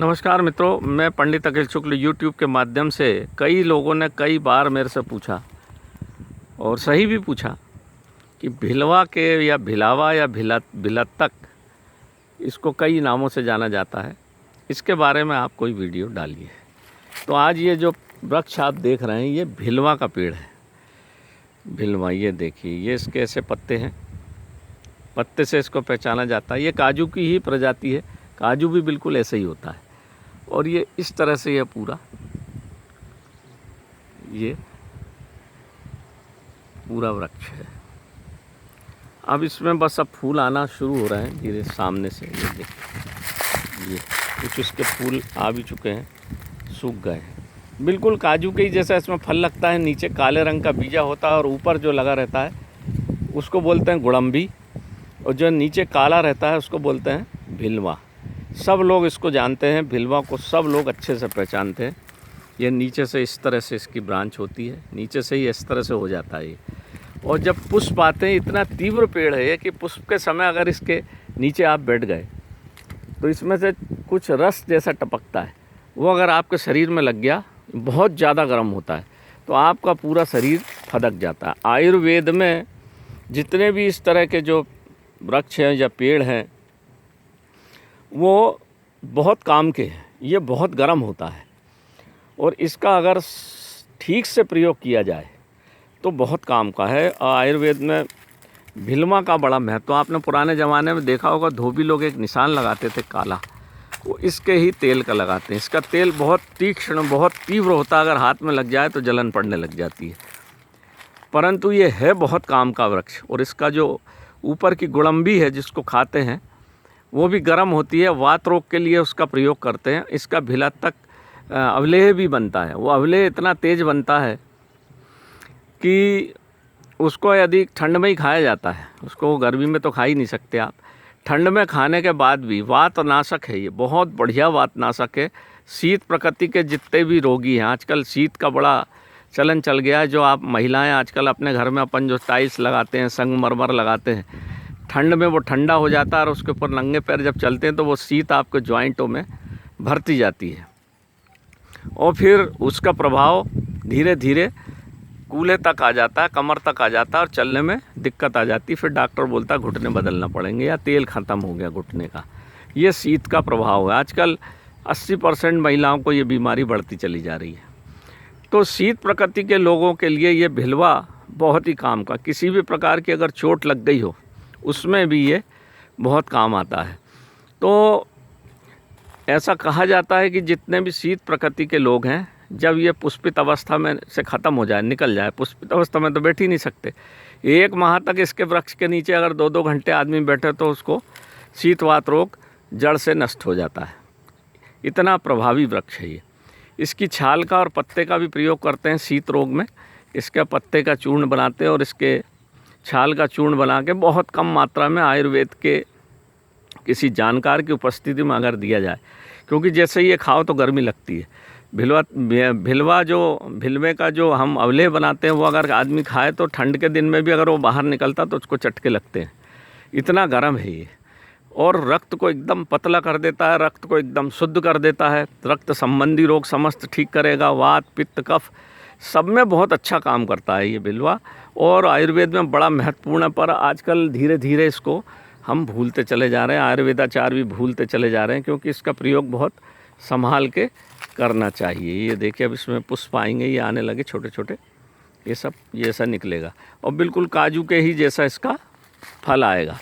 नमस्कार मित्रों, मैं पंडित अखिल शुक्ल यूट्यूब के माध्यम से कई लोगों ने कई बार मेरे से पूछा और सही भी पूछा कि भिलवा के या भिलावा या भिलत्तक, इसको कई नामों से जाना जाता है, इसके बारे में आप कोई वीडियो डालिए। तो आज ये जो वृक्ष आप देख रहे हैं ये भिलवा का पेड़ है। भिलवा, ये देखिए, ये इसके ऐसे पत्ते हैं, पत्ते से इसको पहचाना जाता है। ये काजू की ही प्रजाति है, काजू भी बिल्कुल ऐसे ही होता है। और ये इस तरह से ये पूरा वृक्ष है। अब इसमें बस अब फूल आना शुरू हो रहे हैं धीरे सामने से। ये देखिए, ये कुछ इसके फूल आ भी चुके हैं, सूख गए हैं। बिल्कुल काजू के ही जैसा इसमें फल लगता है। नीचे काले रंग का बीजा होता है और ऊपर जो लगा रहता है उसको बोलते हैं गुड़म्बी, और जो नीचे काला रहता है उसको बोलते हैं भिलवा। सब लोग इसको जानते हैं, भिलवा को सब लोग अच्छे से पहचानते हैं। ये नीचे से इस तरह से इसकी ब्रांच होती है, नीचे से ही इस तरह से हो जाता है ये। और जब पुष्प आते हैं, इतना तीव्र पेड़ है ये कि पुष्प के समय अगर इसके नीचे आप बैठ गए तो इसमें से कुछ रस जैसा टपकता है, वो अगर आपके शरीर में लग गया, बहुत ज़्यादा गर्म होता है तो आपका पूरा शरीर फदक जाता है। आयुर्वेद में जितने भी इस तरह के जो वृक्ष हैं या पेड़ हैं वो बहुत काम के हैं। ये बहुत गर्म होता है और इसका अगर ठीक से प्रयोग किया जाए तो बहुत काम का है। आयुर्वेद में भिलवा का बड़ा महत्व। आपने पुराने ज़माने में देखा होगा, धोबी लोग एक निशान लगाते थे काला, वो इसके ही तेल का लगाते हैं। इसका तेल बहुत तीक्ष्ण, बहुत तीव्र होता है, अगर हाथ में लग जाए तो जलन पड़ने लग जाती है। परंतु ये है बहुत काम का वृक्ष। और इसका जो ऊपर की गुड़म्बी है जिसको खाते हैं वो भी गर्म होती है, वात रोग के लिए उसका प्रयोग करते हैं। इसका भिलत्तक अवलेह भी बनता है। वो अवलेह इतना तेज़ बनता है कि उसको यदि ठंड में ही खाया जाता है, उसको गर्मी में तो खा ही नहीं सकते आप। ठंड में खाने के बाद भी वातनाशक है, ये बहुत बढ़िया वातनाशक है। शीत प्रकृति के जितने भी रोगी हैं, आजकल शीत का बड़ा चलन चल गया है। जो आप महिलाएं आजकल अपने घर में अपन जो टाइल्स लगाते हैं, संगमरमर लगाते हैं, ठंड में वो ठंडा हो जाता है और उसके ऊपर नंगे पैर जब चलते हैं तो वो शीत आपके जॉइंटों में भरती जाती है और फिर उसका प्रभाव धीरे धीरे कूल्हे तक आ जाता है, कमर तक आ जाता है और चलने में दिक्कत आ जाती है। फिर डॉक्टर बोलता है घुटने बदलना पड़ेंगे या तेल ख़त्म हो गया घुटने का। ये शीत का प्रभाव है। आजकल 80% महिलाओं को ये बीमारी बढ़ती चली जा रही है। तो शीत प्रकृति के लोगों के लिए ये भिलवा बहुत ही काम का। किसी भी प्रकार की अगर चोट लग गई हो उसमें भी ये बहुत काम आता है। तो ऐसा कहा जाता है कि जितने भी शीत प्रकृति के लोग हैं, जब ये पुष्पित अवस्था में से ख़त्म हो जाए, निकल जाए, पुष्पित अवस्था में तो बैठ ही नहीं सकते, 1 माह तक इसके वृक्ष के नीचे अगर 2-2 घंटे आदमी बैठे तो उसको शीतवात रोग जड़ से नष्ट हो जाता है। इतना प्रभावी वृक्ष है ये। इसकी छाल का और पत्ते का भी प्रयोग करते हैं शीत रोग में। इसके पत्ते का चूर्ण बनाते हैं और इसके छाल का चूर्ण बना के बहुत कम मात्रा में आयुर्वेद के किसी जानकार की उपस्थिति में अगर दिया जाए, क्योंकि जैसे ये खाओ तो गर्मी लगती है। भिलवे का जो हम अवलेह बनाते हैं वो अगर आदमी खाए तो ठंड के दिन में भी अगर वो बाहर निकलता तो उसको चटके लगते हैं, इतना गर्म है ये। और रक्त को एकदम पतला कर देता है, रक्त को एकदम शुद्ध कर देता है, रक्त संबंधी रोग समस्त ठीक करेगा, वात पित्त कफ सब में बहुत अच्छा काम करता है ये भिलवा। और आयुर्वेद में बड़ा महत्वपूर्ण है, पर आजकल धीरे धीरे इसको हम भूलते चले जा रहे हैं, आयुर्वेदाचार्य भी भूलते चले जा रहे हैं, क्योंकि इसका प्रयोग बहुत संभाल के करना चाहिए। ये देखिए, अब इसमें पुष्प आएंगे, ये आने लगे छोटे छोटे, ये सब ये ऐसा निकलेगा और बिल्कुल काजू के ही जैसा इसका फल आएगा।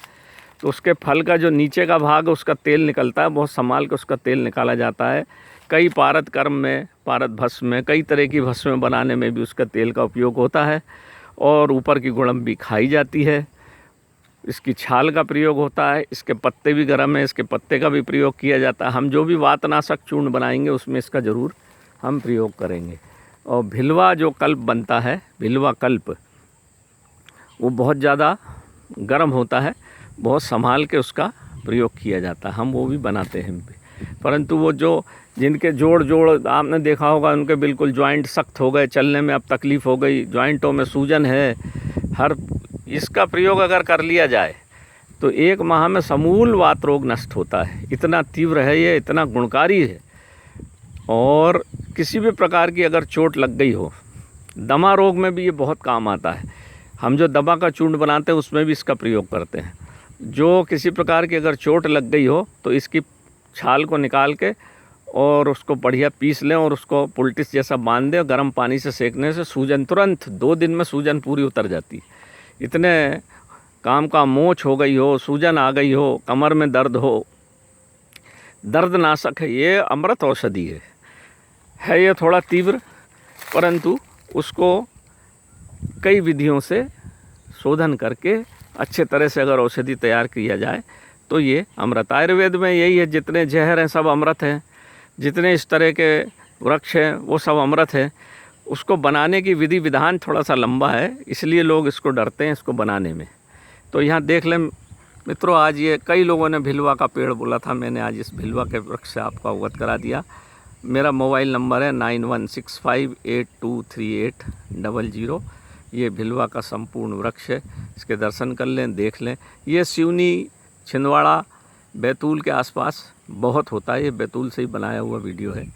तो उसके फल का जो नीचे का भाग है उसका तेल निकलता है, बहुत संभाल के उसका तेल निकाला जाता है। कई पारद कर्म में, पारद भस्म में, कई तरह की भस्म बनाने में भी उसका तेल का उपयोग होता है। और ऊपर की गुड़म्बी खाई जाती है, इसकी छाल का प्रयोग होता है, इसके पत्ते भी गर्म है, इसके पत्ते का भी प्रयोग किया जाता है। हम जो भी वातनाशक चूर्ण बनाएंगे उसमें इसका ज़रूर हम प्रयोग करेंगे। और भिलवा जो कल्प बनता है, भिलवा कल्प, वो बहुत ज़्यादा गर्म होता है, बहुत संभाल के उसका प्रयोग किया जाता है। हम वो भी बनाते हैं, परंतु वो जो जिनके जोड़ आपने देखा होगा, उनके बिल्कुल जॉइंट सख्त हो गए, चलने में अब तकलीफ़ हो गई, जॉइंटों में सूजन है, इसका प्रयोग अगर कर लिया जाए तो 1 माह में समूल वात रोग नष्ट होता है। इतना तीव्र है ये, इतना गुणकारी है। और किसी भी प्रकार की अगर चोट लग गई हो, दमा रोग में भी ये बहुत काम आता है। हम जो दमा का चूर्ण बनाते हैं उसमें भी इसका प्रयोग करते हैं। जो किसी प्रकार की अगर चोट लग गई हो तो इसकी छाल को निकाल के और उसको बढ़िया पीस लें और उसको पुलटिस जैसा बांध दें। गर्म पानी से सेकने से सूजन तुरंत 2 दिन में सूजन पूरी उतर जाती है। इतने काम का, मोच हो गई हो, सूजन आ गई हो, कमर में दर्द हो, दर्दनाशक है, ये अमृत औषधि है। ये थोड़ा तीव्र, परंतु उसको कई विधियों से शोधन करके अच्छे तरह से अगर औषधि तैयार किया जाए तो ये अमृत। आयुर्वेद में यही है, जितने जहर हैं सब अमृत हैं, जितने इस तरह के वृक्ष हैं वो सब अमृत है। उसको बनाने की विधि विधान थोड़ा सा लंबा है, इसलिए लोग इसको डरते हैं इसको बनाने में। तो यहाँ देख लें मित्रों, आज ये कई लोगों ने भिलवा का पेड़ बोला था, मैंने आज इस भिलवा के वृक्ष से आपको अवगत करा दिया। मेरा मोबाइल नंबर है 9165823800। ये भिलवा का संपूर्ण वृक्ष है, इसके दर्शन कर लें, देख लें। ये सिवनी, छिंदवाड़ा, बैतूल के आसपास बहुत होता है। ये बैतूल से ही बनाया हुआ वीडियो है।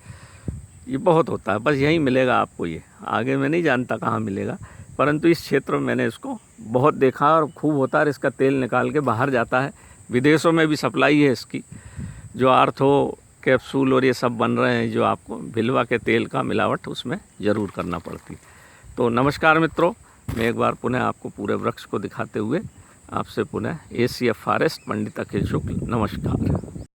ये बहुत होता है, बस यहीं मिलेगा आपको। ये आगे मैं नहीं जानता कहाँ मिलेगा, परंतु इस क्षेत्र में मैंने इसको बहुत देखा और खूब होता है। इसका तेल निकाल के बाहर जाता है, विदेशों में भी सप्लाई है इसकी। जो आर्थो कैप्सूल और ये सब बन रहे हैं, जो आपको भिलवा के तेल का मिलावट उसमें ज़रूर करना पड़ती। तो नमस्कार मित्रों, मैं एक बार पुनः आपको पूरे वृक्ष को दिखाते हुए आपसे पुनः ACF फॉरेस्ट पंडित अखिल शुक्ल, नमस्कार।